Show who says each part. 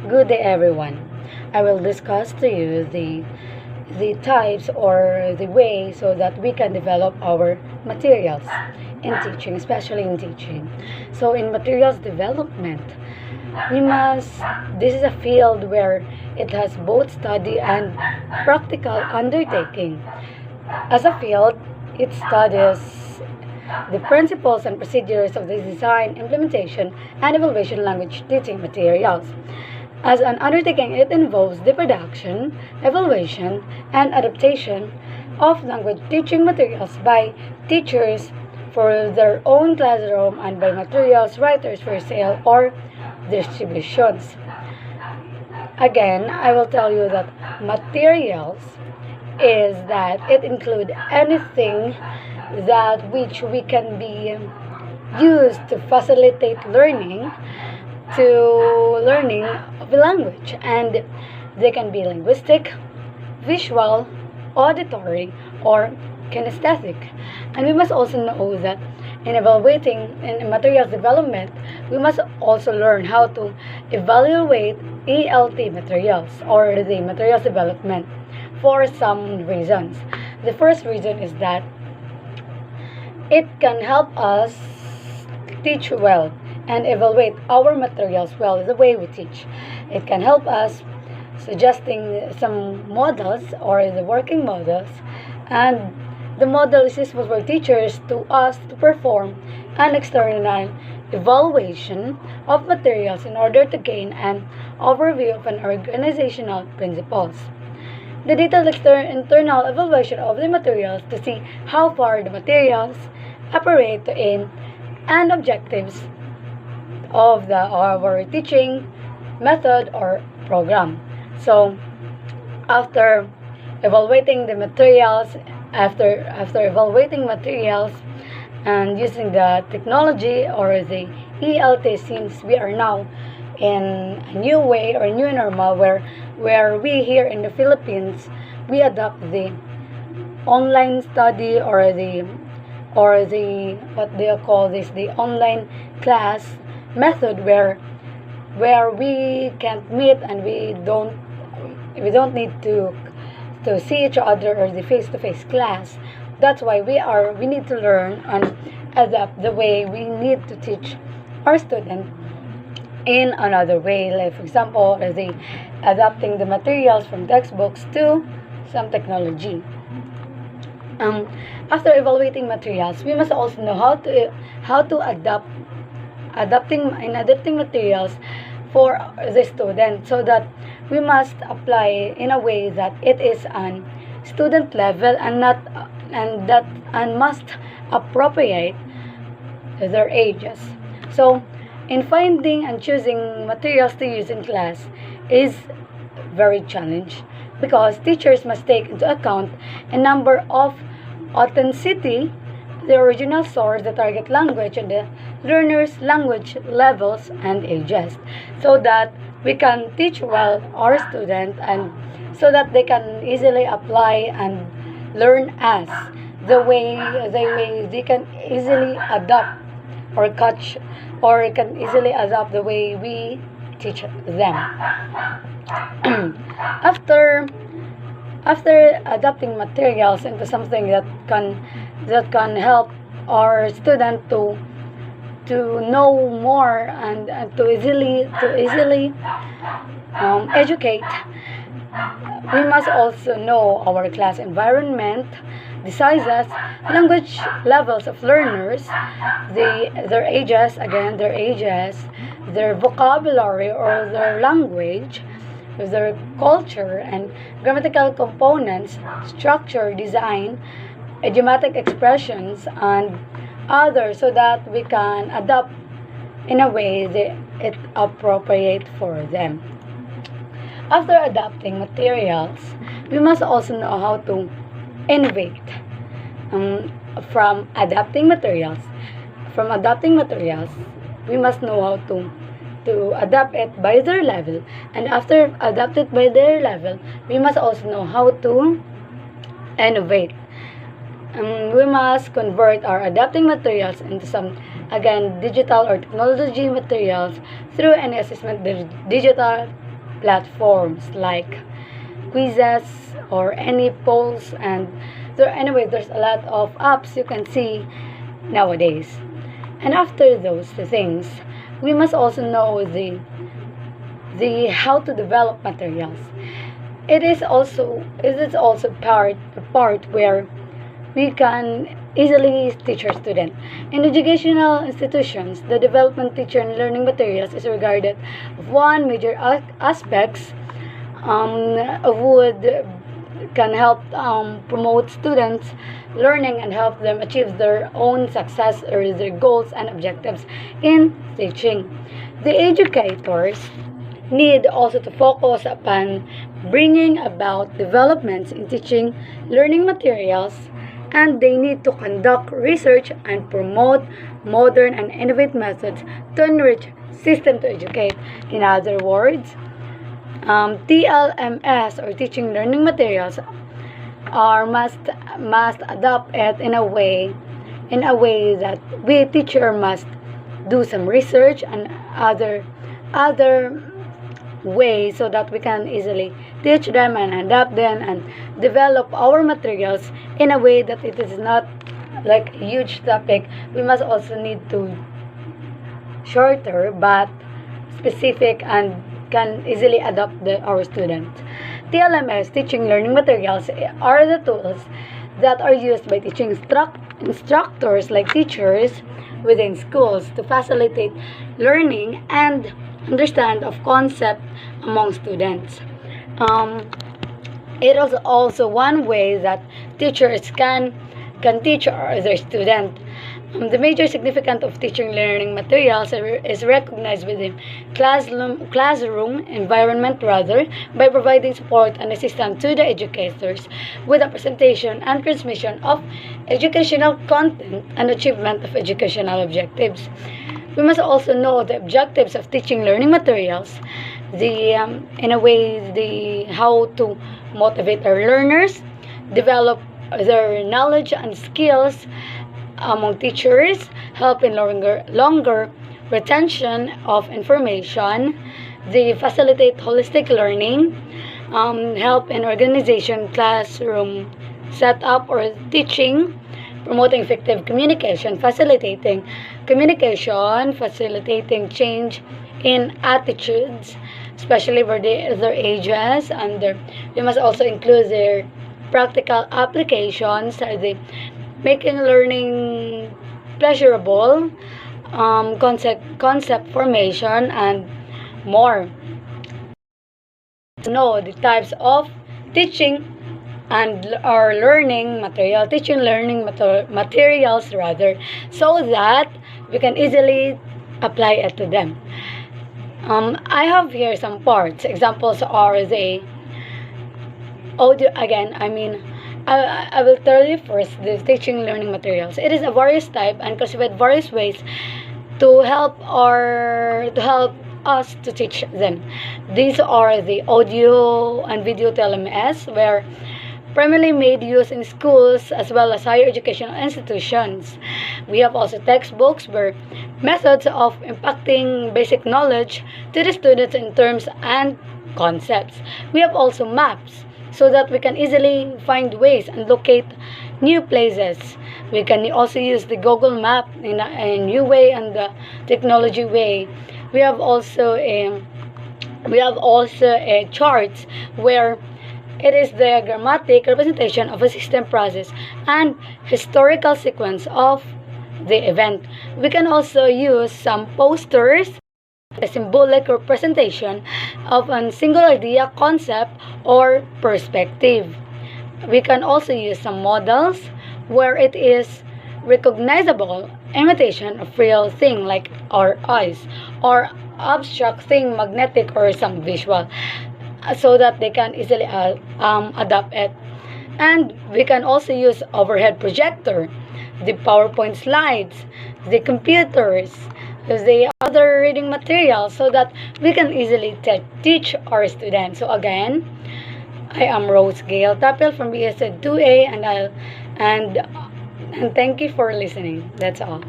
Speaker 1: Good day, everyone. I will discuss to you the types or the way so that we can develop our materials in teaching, especially in teaching. So in materials development, we must this is a field where it has both study and practical undertaking. As a field, it studies the principles and procedures of the design, implementation, and evaluation language teaching materials. As an undertaking, it involves the production, evaluation, and adaptation of language teaching materials by teachers for their own classroom and by materials writers for sale or distributions. Again, I will tell you that materials is that it include anything that which we can be used to facilitate learning of a language, and they can be linguistic, visual, auditory, or kinesthetic. And we must also know that in evaluating in materials development, we must also learn how to evaluate ELT materials or the materials development for some reasons. The first reason is that it can help us teach well and evaluate our materials well the way we teach. It can help us suggesting some models or the working models, and the model is useful for teachers to us to perform an external evaluation of materials in order to gain an overview of an organizational principles. The detailed internal evaluation of the materials to see how far the materials operate to aim and objectives of our teaching method or program. So after evaluating the materials, after evaluating materials and using the technology or the ELT, since we are now in a new way or new normal where we here in the Philippines we adopt the online study or the what do you call this, the online class method where we can't meet and we don't need to see each other or the face-to-face class. That's why we need to learn and adapt the way we need to teach our student in another way, like for example the adapting the materials from textbooks to some technology. um, After evaluating materials, we must also know how to adapting materials for the student, so that we must apply in a way that it is on student level and not and must appropriate their ages. So in finding and choosing materials to use in class is very challenging, because teachers must take into account a number of authenticity, the original source, the target language, and the learner's language levels and ages, so that we can teach well our student and so that they can easily apply and learn us they can easily adapt or catch or can easily adapt the way we teach them. after after adapting materials into something that can help our student to know more and to easily educate, we must also know our class environment, the sizes, language levels of learners, their ages, their vocabulary or their language, their culture and grammatical components, structure, design, idiomatic expressions, and others, so that we can adapt in a way that it appropriate for them. After adapting materials, we must also know how to innovate um, from adapting materials. From adapting materials, we must know how to adapt it by their level, and after adapt it by their level, we must also know how to innovate. We must convert our adapting materials into some, again, digital or technology materials through any assessment digital platforms like quizzes or any polls, and there's a lot of apps you can see nowadays. And after those things, we must also know the how to develop materials. It is also part where we can easily teach our student. In educational institutions, the development teacher and learning materials is regarded as one major aspects would can help promote students learning and help them achieve their own success or their goals and objectives in teaching. The educators need also to focus upon bringing about developments in teaching learning materials, and they need to conduct research and promote modern and innovative methods to enrich system to educate. In other words, TLMS or teaching learning materials are must adopt it in a way that we teacher must do some research and other ways so that we can easily teach them and adapt them and develop our materials in a way that it is not like a huge topic. We must also need to shorter but specific and can easily adapt our students. TLMS, teaching learning materials, are the tools that are used by teaching instructors like teachers within schools to facilitate learning and understand of concept among students. It is also one way that teachers can teach their student. The major significance of teaching learning materials is recognized within classroom environment rather by providing support and assistance to the educators with the presentation and transmission of educational content and achievement of educational objectives. We must also know the objectives of teaching learning materials, how to motivate our learners, develop their knowledge and skills among teachers, help in longer retention of information, they facilitate holistic learning, help in organization, classroom setup or teaching, promoting effective communication, facilitating change in attitudes, especially for their ages, and we must also include their practical applications, making learning pleasurable, concept formation, and more. To know the types of teaching and our teaching learning materials rather, so that we can easily apply it to them. I have here some parts. Examples are the audio. Again, I will tell you first the teaching learning materials. It is a various type and classified various ways to help us to teach them. These are the audio and video TLMS, where primarily made use in schools as well as higher educational institutions. We have also textbooks where methods of impacting basic knowledge to the students in terms and concepts. We have also maps so that we can easily find ways and locate new places. We can also use the Google Map in a new way and the technology way. We have also a charts where it is the grammatic representation of a system process and historical sequence of the event. We can also use some posters, a symbolic representation of a single idea, concept, or perspective. We can also use some models where it is recognizable imitation of real thing like our eyes, or abstract thing, magnetic, or some visual, so that they can easily adapt it. And we can also use overhead projector, the PowerPoint slides, the computers, the other reading materials, so that we can easily teach our students. So again, I am Rose Gail Tapil from BSed 2A, and thank you for listening. That's all.